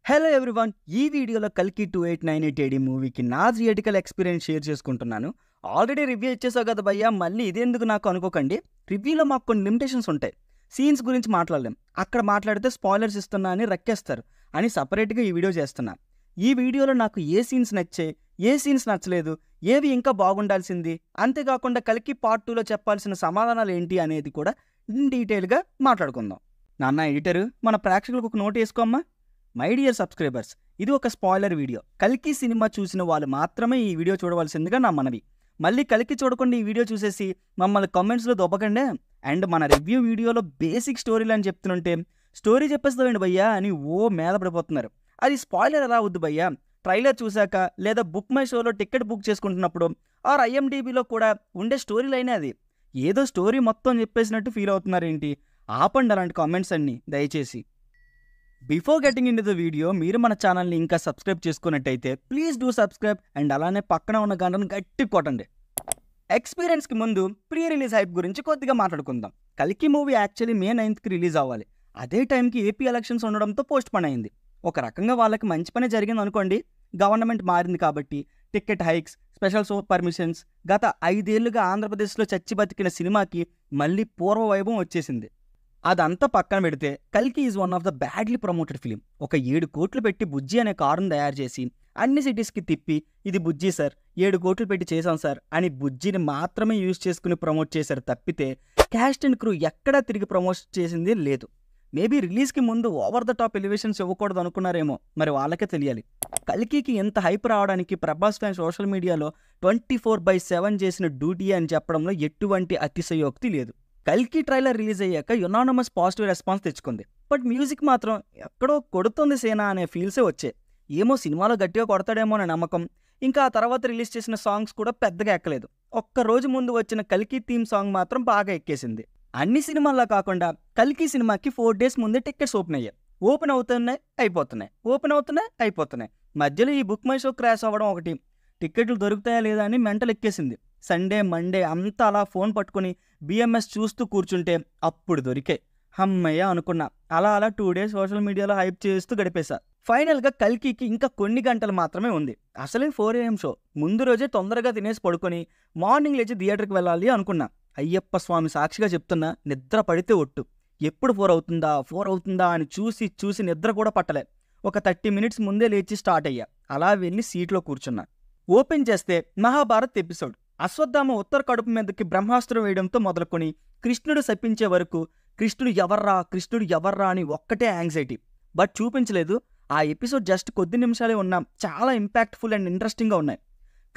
Hello everyone, ఈ వీడియోలో కల్కి 2898 మూవీకి నా థియేటికల్ ఎక్స్పీరియన్స్ షేర్ చేసుకుంటున్నాను. ఆల్రెడీ రివ్యూ ఇచ్చేసావు కదా భయ్యా, మళ్ళీ ఇదెందుకు నాకు అనుకోకండి. రివ్యూలో మాకు కొన్ని లిమిటేషన్స్ ఉంటాయి. సీన్స్ గురించి మాట్లాడలేం, అక్కడ మాట్లాడితే స్పాయిలర్స్ ఇస్తున్నా అని రక్కేస్తారు అని సపరేట్గా ఈ వీడియో చేస్తున్నా. ఈ వీడియోలో నాకు ఏ సీన్స్ నచ్చాయి, ఏ సీన్స్ నచ్చలేదు, ఏవి ఇంకా బాగుండాల్సింది, అంతేకాకుండా కల్కి పార్ట్ 2లో చెప్పాల్సిన సమాధానాలు ఏంటి అనేది కూడా ఇన్ డీటెయిల్గా మాట్లాడుకుందాం. నాన్న ఎడిటరు, మన ప్రేక్షకులకు ఒక నోట్ వేసుకోమ్మా. మై డియర్ సబ్స్క్రైబర్స్, ఇది ఒక స్పాయిలర్ వీడియో. కల్కి సినిమా చూసిన వాళ్ళు మాత్రమే ఈ వీడియో చూడవలసిందిగా నా మనవి. మళ్ళీ కల్కి చూడకుండా ఈ వీడియో చూసేసి మమ్మల్ని కామెంట్స్లో దొబ్బకండే. అండ్ మన రివ్యూ వీడియోలో బేసిక్ స్టోరీలు అని చెప్తుంటే స్టోరీ చెప్పేస్తామండి భయ్యా అని మీద పడిపోతున్నారు. అది స్పాయిలర్ ఎలా అవుద్ది భయ్యా? ట్రైలర్ చూశాక లేదా బుక్ మై షోలో టికెట్ బుక్ చేసుకుంటున్నప్పుడు ఆర్ ఐఎండిబిలో కూడా ఉండే స్టోరీ లైనే అది. ఏదో స్టోరీ మొత్తం చెప్పేసినట్టు ఫీల్ అవుతున్నారేంటి? ఆపండి అలాంటి కామెంట్స్ అన్ని దయచేసి. Before getting in to the video, మీరు మన ఛానల్ని ఇంకా సబ్స్క్రైబ్ చేసుకున్నట్టయితే ప్లీజ్ డూ సబ్స్క్రైబ్ అండ్ అలానే పక్కన ఉన్న గంటను గట్టి కొట్టండి. ఎక్స్పీరియన్స్కి ముందు ప్రీ రిలీజ్ హైప్ గురించి కొద్దిగా మాట్లాడుకుందాం. కల్కి movie actually May 9th release అవ్వాలి. అదే టైంకి ఏపీ ఎలక్షన్స్ ఉండడంతో పోస్ట్ పోన్ అయింది. ఒక రకంగా వాళ్ళకి మంచి పనే జరిగింది అనుకోండి. గవర్నమెంట్ మారింది కాబట్టి ticket hikes, special show permissions, గత 5 ఏళ్లుగా ఆంధ్రప్రదేశ్లో చచ్చి బతికిన సినిమాకి మళ్ళీ పూర్వ వైభవం వచ్చేసింది. అదంతా పక్కన పెడితే కల్కి is one of the badly promoted film. ఒక 7 కోట్లు పెట్టి బుజ్జి అనే కారును తయారు చేసి అన్ని సిటీస్కి తిప్పి ఇది బుజ్జి సార్, 7 కోట్లు పెట్టి చేశాం సార్ అని బుజ్జిని మాత్రమే యూజ్ చేసుకుని ప్రమోట్ చేశారు తప్పితే క్యాస్ట్ అండ్ క్రూ ఎక్కడా తిరిగి ప్రమోట్ చేసింది లేదు. మేబీ రిలీజ్కి ముందు ఓవర్ ద టాప్ ఎలివేషన్స్ ఇవ్వకూడదు అనుకున్నారేమో, మరి వాళ్ళకే తెలియాలి. కల్కికి ఎంత హైప్ రావడానికి ప్రభాస్ ఫ్యాన్ సోషల్ మీడియాలో 24/7 చేసిన డ్యూటీ అని చెప్పడంలో ఎటువంటి అతిశయోక్తి లేదు. కల్కి ట్రైలర్ రిలీజ్ అయ్యాక యునానమస్ పాజిటివ్ రెస్పాన్స్ తెచ్చుకుంది. బట్ మ్యూజిక్ మాత్రం ఎక్కడో కొడుతుంది సేనా అనే ఫీల్సే వచ్చాయి. ఏమో సినిమాలో గట్టిగా కొడతాడేమో అనే నమ్మకం. ఇంకా ఆ తర్వాత రిలీజ్ చేసిన సాంగ్స్ కూడా పెద్దగా ఎక్కలేదు. ఒక్కరోజు ముందు వచ్చిన కల్కి థీమ్ సాంగ్ మాత్రం బాగా ఎక్కేసింది. అన్ని సినిమాల్లో కాకుండా కల్కి సినిమాకి 4 days ముందే టికెట్స్ ఓపెన్ అయ్యాయి. ఓపెన్ అవుతున్నాయి అయిపోతున్నాయి, ఓపెన్ అవుతున్నాయి అయిపోతున్నాయి. మధ్యలో ఈ బుక్ మై షో క్రాష్ అవ్వడం ఒకటి. టికెట్లు దొరుకుతాయా లేదా అని మెంటల్ ఎక్కేసింది. సండే మండే అంతా అలా ఫోన్ పట్టుకుని బిఎంఎస్ చూస్తూ కూర్చుంటే అప్పుడు దొరికే హమ్మయ్య అనుకున్నా. అలా 2 days సోషల్ మీడియాలో హైప్ చేస్తూ గడిపేశా. ఫైనల్గా కల్కికి ఇంకా కొన్ని గంటలు మాత్రమే ఉంది. అసలే 4 AM షో. ముందు రోజే తొందరగా తినేసి పడుకొని మార్నింగ్ లేచి థియేటర్కి వెళ్ళాలి అనుకున్నా. అయ్యప్ప స్వామి సాక్షిగా చెప్తున్నా, నిద్ర పడితే ఒట్టు. ఎప్పుడు 4 అవుతుందా అని చూసి నిద్ర కూడా పట్టలే. ఒక 30 minutes ముందే లేచి స్టార్ట్ అయ్యా. అలా వెళ్ళి సీట్లో కూర్చున్నా. ఓపెన్ చేస్తే మహాభారత్ ఎపిసోడ్. అశ్వత్థామ ఉత్తర కడుపు మీదకి బ్రహ్మాస్త్రం వేయడంతో మొదలుకొని కృష్ణుడు శపించే వరకు కృష్ణుడు ఎవర్రా అని ఒక్కటే యాంగ్జైటీ. బట్ చూపించలేదు. ఆ ఎపిసోడ్ జస్ట్ కొద్ది నిమిషాలే ఉన్నా చాలా ఇంపాక్ట్ఫుల్ అండ్ ఇంట్రెస్టింగ్గా ఉన్నాయి.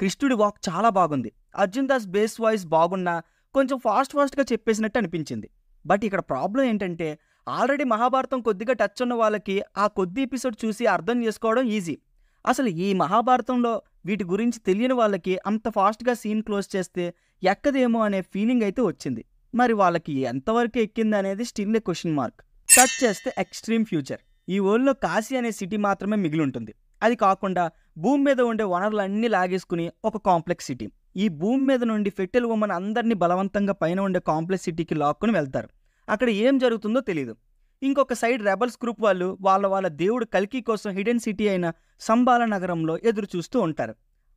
కృష్ణుడి వాక్ చాలా బాగుంది. అర్జున్ దాస్ బేస్ వాయిస్ బాగున్నా కొంచెం ఫాస్ట్గా చెప్పేసినట్టు అనిపించింది. బట్ ఇక్కడ ప్రాబ్లం ఏంటంటే ఆల్రెడీ మహాభారతం కొద్దిగా టచ్ ఉన్న వాళ్ళకి ఆ కొద్ది ఎపిసోడ్ చూసి అర్థం చేసుకోవడం ఈజీ. అసలు ఈ మహాభారతంలో వీటి గురించి తెలియని వాళ్ళకి అంత ఫాస్ట్గా సీన్ క్లోజ్ చేస్తే ఎక్కదేమో అనే ఫీలింగ్ అయితే వచ్చింది. మరి వాళ్ళకి ఎంతవరకు ఎక్కింది అనేది స్టిల్ ఏ క్వశ్చన్ మార్క్. కట్ చేస్తే ఎక్స్ట్రీమ్ ఫ్యూచర్. ఈ వరల్డ్లో కాశీ అనే సిటీ మాత్రమే మిగిలి ఉంటుంది. అది కాకుండా భూమి మీద ఉండే వనరులన్నీ లాగేసుకుని ఒక కాంప్లెక్స్ సిటీ. ఈ భూమి మీద నుండి ఫెర్టైల్ ఉమెన్ అందరినీ బలవంతంగా పైన ఉండే కాంప్లెక్స్ సిటీకి లాక్కుని వెళ్తారు. అక్కడ ఏం జరుగుతుందో తెలియదు. ఇంకొక సైడ్ రెబల్స్ గ్రూప్ వాళ్ళు వాళ్ళ దేవుడు కల్కి కోసం హిడెన్ సిటీ అయిన సంబాల నగరంలో ఎదురు చూస్తూ ఉంటారు.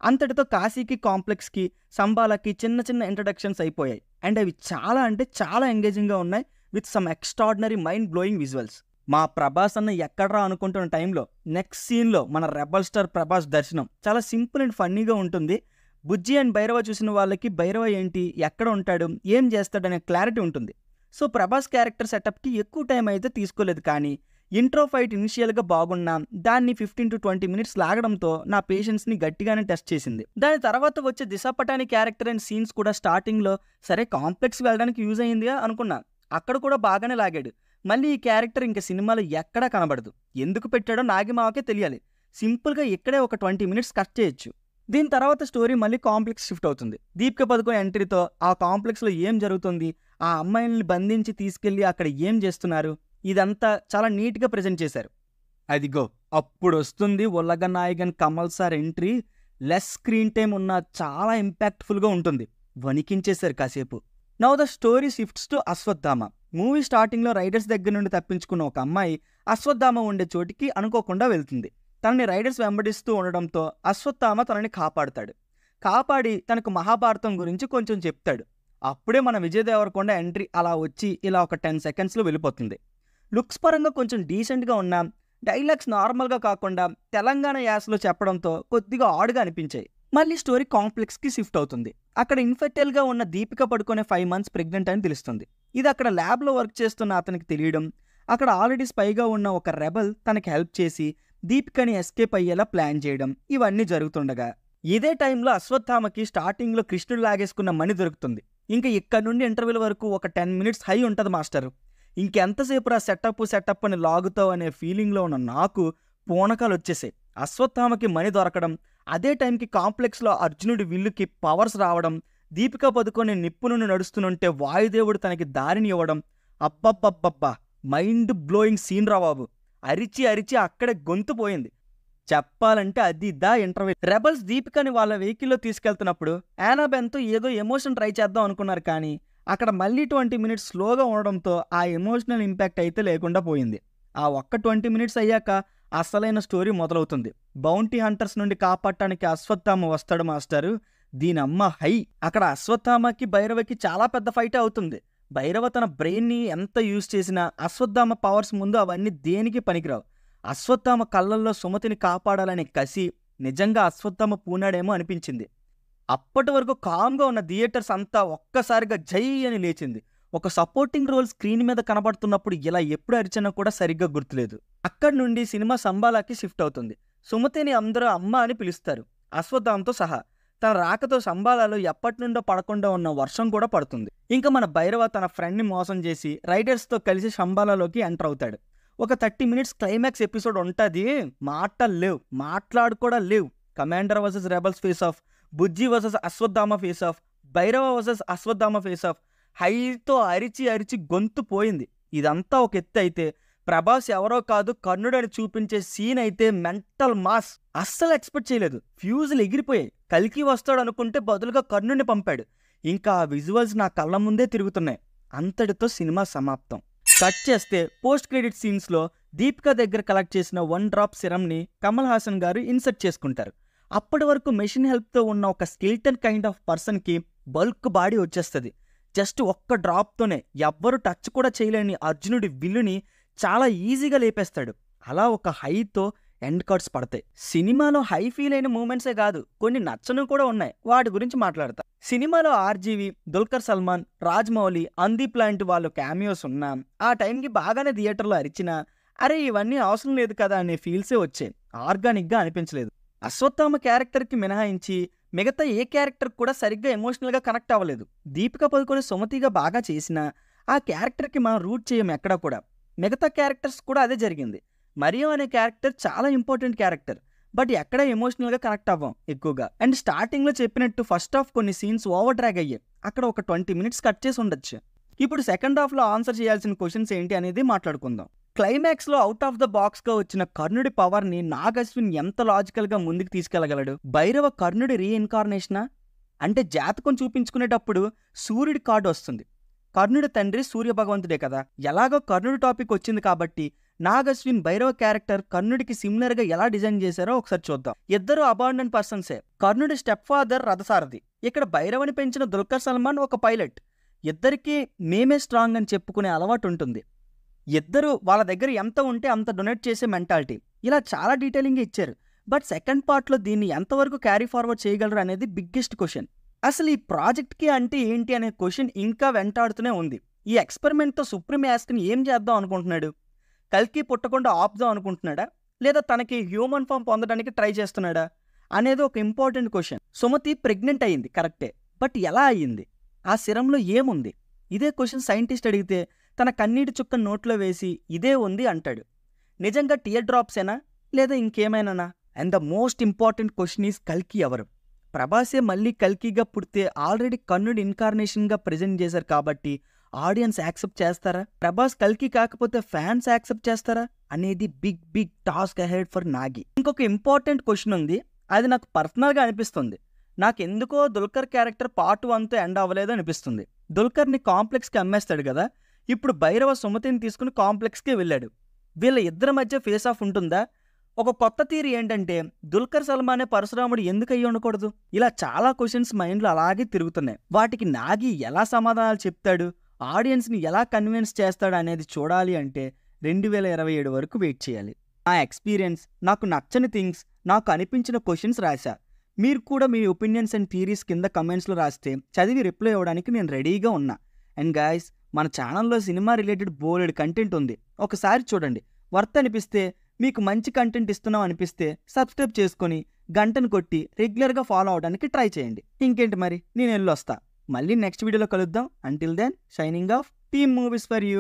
అంతటితో కాశీకి, కాంప్లెక్స్కి, సంబాలకి చిన్న ఇంట్రడక్షన్స్ అయిపోయాయి. అండ్ అవి చాలా ఎంగేజింగ్గా ఉన్నాయి with some extraordinary mind blowing visuals. మా ప్రభాస్ అన్న ఎక్కడ్రా అనుకుంటున్న టైంలో నెక్స్ట్ సీన్లో మన రెబల్ స్టార్ ప్రభాస్ దర్శనం చాలా సింపుల్ అండ్ ఫన్నీగా ఉంటుంది. బుజ్జి అండ్ భైరవ చూసిన వాళ్ళకి భైరవ ఏంటి, ఎక్కడ ఉంటాడు, ఏం చేస్తాడనే క్లారిటీ ఉంటుంది. సో ప్రభాస్ క్యారెక్టర్ సెటప్కి ఎక్కువ టైం అయితే తీసుకోలేదు. కానీ ఇంట్రో ఫైట్ ఇనిషియల్గా బాగున్నా దాన్ని 15 to 20 minutes లాగడంతో నా పేషెన్స్ని గట్టిగానే టెస్ట్ చేసింది. దాని తర్వాత వచ్చే Disha Patani character and scenes కూడా స్టార్టింగ్లో సరే కాంప్లెక్స్ వెళ్ళడానికి యూజ్ అయ్యిందిగా అనుకున్నా. అక్కడ కూడా బాగానే లాగాడు. మళ్ళీ ఈ క్యారెక్టర్ ఇంకా సినిమాలో ఎక్కడా కనబడదు. ఎందుకు పెట్టాడో నాగిమావకే తెలియాలి. సింపుల్గా ఇక్కడే ఒక 20 minutes కట్ చేయొచ్చు. దీని తర్వాత స్టోరీ మళ్ళీ కాంప్లెక్స్ షిఫ్ట్ అవుతుంది. దీపిక పదుకొనే ఎంట్రీతో ఆ కాంప్లెక్స్లో ఏం జరుగుతుంది, ఆ అమ్మాయిల్ని బంధించి తీసుకెళ్ళి అక్కడ ఏం చేస్తున్నారు, ఇదంతా చాలా నీట్గా ప్రజెంట్ చేశారు. అదిగో అప్పుడు వస్తుంది Ulaga Nayagan Kamal sir entry. Less screen time ఉన్న చాలా ఇంపాక్ట్ఫుల్గా ఉంటుంది. వణికించేశారు కాసేపు. Now the story shifts to Ashwatthama. Movie స్టార్టింగ్లో రైడర్స్ దగ్గర నుండి తప్పించుకున్న ఒక అమ్మాయి అశ్వత్థామ ఉండే చోటికి అనుకోకుండా వెళ్తుంది. తనని రైడర్స్ వెంబడిస్తూ ఉండడంతో అశ్వత్థామ తనని కాపాడుతాడు. కాపాడి తనకు మహాభారతం గురించి కొంచెం చెప్తాడు. అప్పుడే మన విజయ్ దేవరకొండ ఎంట్రీ అలా వచ్చి ఇలా ఒక 10 సెకండ్స్లో వెళ్ళిపోతుంది. లుక్స్ పరంగా కొంచెం డీసెంట్గా ఉన్న డైలాగ్స్ నార్మల్గా కాకుండా తెలంగాణ యాసలో చెప్పడంతో కొద్దిగా ఆడుగా అనిపించాయి. మళ్ళీ స్టోరీ కాంప్లెక్స్కి షిఫ్ట్ అవుతుంది. అక్కడ ఇన్ఫెర్టైల్గా ఉన్న దీపిక పడుకునే 5 months ప్రెగ్నెంట్ అని తెలుస్తుంది. ఇది అక్కడ ల్యాబ్లో వర్క్ చేస్తున్న అతనికి తెలియడం, అక్కడ ఆల్రెడీ స్పైగా ఉన్న ఒక రెబల్ తనకి హెల్ప్ చేసి దీపికని ఎస్కేప్ అయ్యేలా ప్లాన్ చేయడం, ఇవన్నీ జరుగుతుండగా ఇదే టైంలో అశ్వత్థామకి స్టార్టింగ్లో కృష్ణుడు లాగేసుకున్న మణి దొరుకుతుంది. ఇంకా ఇక్కడ నుండి ఇంటర్వ్యూల వరకు ఒక 10 minutes హై ఉంటుంది మాస్టర్. ఇంకెంతసేపు రా సెటప్ అని లాగుతావు అనే ఫీలింగ్లో ఉన్న నాకు పూనకాలు వచ్చేసాయి. అశ్వత్థామకి మణి దొరకడం, అదే టైంకి కాంప్లెక్స్లో అర్జునుడి విల్లుకి పవర్స్ రావడం, దీపిక పదుకొని నిప్పు నుండి నడుస్తుంటే వాయుదేవుడు తనకి దారిని ఇవ్వడం, అబ్బబ్బబ్బబ్బా మైండ్ బ్లోయింగ్ సీన్ రా బాబు. అరిచి అరిచి అక్కడే గొంతు పోయింది. చెప్పాలంటే అది ఇంటర్వ్యూ. రెబల్స్ దీపికని వాళ్ళ వెహికల్లో తీసుకెళ్తున్నప్పుడు యానాబెన్తో ఏదో ఎమోషన్ ట్రై చేద్దాం అనుకున్నారు, కానీ అక్కడ మళ్ళీ 20 minutes స్లోగా ఉండడంతో ఆ ఎమోషనల్ ఇంపాక్ట్ అయితే లేకుండా పోయింది. ఆ ఒక్క 20 minutes అయ్యాక అసలైన స్టోరీ మొదలవుతుంది. బౌంటీ హంటర్స్ నుండి కాపాడటానికి అశ్వత్థామ వస్తాడు మాస్టరు. దీనమ్మ హై. అక్కడ అశ్వత్థామకి భైరవకి చాలా పెద్ద ఫైట్ అవుతుంది. భైరవ తన బ్రెయిన్ని ఎంత యూజ్ చేసినా అశ్వత్థామ పవర్స్ ముందు అవన్నీ దేనికి పనికిరావు. అశ్వత్థామ కళ్ళల్లో సుమతిని కాపాడాలనే కసి నిజంగా అశ్వత్థామ పూనాడేమో అనిపించింది. అప్పటి వరకు కామ్గా ఉన్న థియేటర్స్ అంతా ఒక్కసారిగా జై అని లేచింది. ఒక సపోర్టింగ్ రోల్ స్క్రీన్ మీద కనబడుతున్నప్పుడు ఇలా ఎప్పుడు అరిచినా కూడా సరిగ్గా గుర్తులేదు. అక్కడి నుండి సినిమా సంబాలాకి షిఫ్ట్ అవుతుంది. సుమతిని అందరూ అమ్మ అని పిలుస్తారు, అశ్వత్థామతో సహా. తన రాకతో సంబాలాలో ఎప్పటి నుండో పడకుండా ఉన్న వర్షం కూడా పడుతుంది. ఇంకా మన భైరవ తన ఫ్రెండ్ని మోసం చేసి రైడర్స్తో కలిసి సంబాలాలోకి ఎంటర్ అవుతాడు. ఒక 30 minutes క్లైమాక్స్ ఎపిసోడ్ ఉంటుంది. మాటలు లేవు, మాట్లాడుకోవడా లేవు. Commander versus rebels face off, Bujji versus Ashwatthama face off, Bhairava versus Ashwatthama face off. హైతో అరిచి అరిచి గొంతు పోయింది. ఇదంతా ఒక ఎత్తు అయితే ప్రభాస్ ఎవరో కాదు కర్ణుడని చూపించే సీన్ అయితే మెంటల్ మాస్. అస్సలు ఎక్స్పెక్ట్ చేయలేదు. ఫ్యూజులు ఎగిరిపోయాయి. కల్కి వస్తాడు అనుకుంటే బదులుగా కర్ణుడిని పంపాడు. ఇంకా ఆ విజువల్స్ నా కళ్ళ ముందే తిరుగుతున్నాయి. అంతటితో సినిమా సమాప్తం. కట్ చేస్తే పోస్ట్ క్రెడిట్ సీన్స్లో దీపిక దగ్గర కలెక్ట్ చేసిన 1 drop సిరమ్ని కమల్ హాసన్ గారు ఇన్సర్ట్ చేసుకుంటారు. అప్పటి వరకు మెషిన్ హెల్ప్తో ఉన్న ఒక స్కెల్టన్ కైండ్ ఆఫ్ పర్సన్కి బల్క్ బాడీ వచ్చేస్తుంది. జస్ట్ ఒక్క డ్రాప్తోనే ఎవ్వరు టచ్ కూడా చేయలేని అర్జునుడి విల్లుని చాలా ఈజీగా లేపేస్తాడు. అలా ఒక హైతో ఎండ్ కార్డ్స్ పడతాయి. సినిమాలో హై ఫీల్ అయిన మూమెంట్సే కాదు, కొన్ని నచ్చను కూడా ఉన్నాయి. వాటి గురించి మాట్లాడతా. సినిమాలో ఆర్జీవి, దుల్కర్ సల్మాన్, రాజ్మౌళి, అందీప్ లాంటి వాళ్ళు క్యామియోస్ ఉన్నా ఆ టైంకి బాగానే థియేటర్లో అరిచినా అరే ఇవన్నీ అవసరం లేదు కదా అనే ఫీల్సే వచ్చాయి. ఆర్గానిక్గా అనిపించలేదు. అశ్వత్థామ క్యారెక్టర్కి మినహాయించి మిగతా ఏ క్యారెక్టర్ కూడా సరిగ్గా ఎమోషనల్గా కనెక్ట్ అవ్వలేదు. దీపిక పదుకొని సుమతిగా బాగా చేసినా ఆ క్యారెక్టర్కి మనం రూట్ చేయం ఎక్కడా కూడా. మిగతా క్యారెక్టర్స్ కూడా అదే జరిగింది. మరియో అనే క్యారెక్టర్ చాలా ఇంపార్టెంట్ క్యారెక్టర్, బట్ ఎక్కడ ఎమోషనల్గా కనెక్ట్ అవ్వం ఎక్కువగా. అండ్ స్టార్టింగ్లో చెప్పినట్టు ఫస్ట్ హాఫ్ కొన్ని సీన్స్ ఓవర్ డ్రాగ్ అయ్యాయి. అక్కడ ఒక 20 minutes కట్ చేసి ఉండొచ్చు. ఇప్పుడు సెకండ్ హాఫ్లో ఆన్సర్ చేయాల్సిన క్వశ్చన్స్ ఏంటి అనేది మాట్లాడుకుందాం. క్లైమాక్స్లో అవుట్ ఆఫ్ ద బాక్స్గా వచ్చిన కర్ణుడి పవర్ని నాగ్ అశ్విన్ ఎంత లాజికల్గా ముందుకు తీసుకెళ్లగలడు? భైరవ కర్ణుడి రీఇన్కార్నేషనా? అంటే జాతకం చూపించుకునేటప్పుడు సూర్యుడి కార్డు వస్తుంది. కర్ణుడి తండ్రి సూర్య భగవంతుడే కదా. ఎలాగో కర్ణుడి టాపిక్ వచ్చింది కాబట్టి నాగ్ అశ్విన్ భైరవ క్యారెక్టర్ కర్ణుడికి సిమిలర్గా ఎలా డిజైన్ చేశారో ఒకసారి చూద్దాం. ఇద్దరు అబాండెంట్ పర్సన్సే. కర్ణుడి స్టెప్ ఫాదర్ రథసారథి, ఇక్కడ భైరవని పెంచిన దుల్కర్ సల్మాన్ ఒక పైలట్. ఇద్దరికీ మేమే స్ట్రాంగ్ అని చెప్పుకునే అలవాటు ఉంటుంది. ఇద్దరు వాళ్ళ దగ్గర ఎంత ఉంటే అంత డొనేట్ చేసే మెంటాలిటీ. ఇలా చాలా డీటెయిలింగ్గా ఇచ్చారు. బట్ సెకండ్ పార్ట్లో దీన్ని ఎంతవరకు క్యారీ ఫార్వర్డ్ చేయగలరు అనేది బిగ్గెస్ట్ క్వశ్చన్. అసలు ఈ ప్రాజెక్ట్కి అంటే ఏంటి అనే క్వశ్చన్ ఇంకా వెంటాడుతూనే ఉంది. ఈ ఎక్స్పెరిమెంట్తో సుప్రీం యాస్క్ని ఏం చేద్దాం అనుకుంటున్నాడు? కల్కి పుట్టకుండా ఆపుదాం అనుకుంటున్నాడా, లేదా తనకి హ్యూమన్ ఫామ్ పొందడానికి ట్రై చేస్తున్నాడా అనేది ఒక ఇంపార్టెంట్ క్వశ్చన్. సుమతి ప్రెగ్నెంట్ అయ్యింది కరెక్టే, బట్ ఎలా అయ్యింది? ఆ సిరంలో ఏముంది? ఇదే క్వశ్చన్ సైంటిస్ట్ అడిగితే తన కన్నీటి చుక్క నోట్లో వేసి ఇదే ఉంది అంటాడు. నిజంగా టియర్ డ్రాప్సేనా లేదా ఇంకేమైనానా? And the most important question is కల్కి ఎవరు? ప్రభాసే మళ్ళీ కల్కిగా పుడితే ఆల్రెడీ కర్ణుడి ఇన్కార్నేషన్గా ప్రజెంట్ చేశారు కాబట్టి ఆడియన్స్ యాక్సెప్ట్ చేస్తారా? ప్రభాస్ కల్కి కాకపోతే ఫ్యాన్స్ యాక్సెప్ట్ చేస్తారా అనేది big task ahead for Nagi. ఇంకొక ఇంపార్టెంట్ క్వశ్చన్ ఉంది, అది నాకు పర్సనల్గా అనిపిస్తుంది. నాకెందుకో దుల్కర్ క్యారెక్టర్ పార్ట్ 1తో ఎండ్ అవ్వలేదు అనిపిస్తుంది. దుల్కర్ని కాంప్లెక్స్కి అమ్మేస్తాడు కదా, ఇప్పుడు భైరవ సుమతిని తీసుకుని కాంప్లెక్స్కి వెళ్ళాడు. వీళ్ళ ఇద్దరి మధ్య ఫేస్ ఆఫ్ ఉంటుందా? ఒక కొత్త థియరీ ఏంటంటే దుల్కర్ సల్మానే పరశురాముడు ఎందుకు అయ్యి ఉండకూడదు? ఇలా చాలా క్వశ్చన్స్ మైండ్లో అలాగే తిరుగుతున్నాయి. వాటికి నాగి ఎలా సమాధానాలు చెప్తాడు, ఆడియన్స్ని ఎలా కన్విన్స్ చేస్తాడు అనేది చూడాలి అంటే 2027 వరకు వెయిట్ చేయాలి. నా ఎక్స్పీరియన్స్, నాకు నచ్చని థింగ్స్, నాకు అనిపించిన క్వశ్చన్స్ రాశా. మీరు కూడా మీ ఒపీనియన్స్ అండ్ థియరీస్ కింద కమెంట్స్లో రాస్తే చదివి రిప్లై ఇవ్వడానికి నేను రెడీగా ఉన్నా. అండ్ గాయస్, మన ఛానల్లో సినిమా రిలేటెడ్ బోలెడ్ కంటెంట్ ఉంది, ఒకసారి చూడండి. వర్త్ అనిపిస్తే, మీకు మంచి కంటెంట్ ఇస్తున్నాం అనిపిస్తే సబ్స్క్రైబ్ చేసుకొని గంటను కొట్టి రెగ్యులర్గా ఫాలో అవడానికి ట్రై చేయండి. ఇంకేంటి మరి, నేను వెళ్ళొస్తా. మళ్ళీ నెక్స్ట్ వీడియోలో కలుద్దాం. Until then, signing off, team movies for you.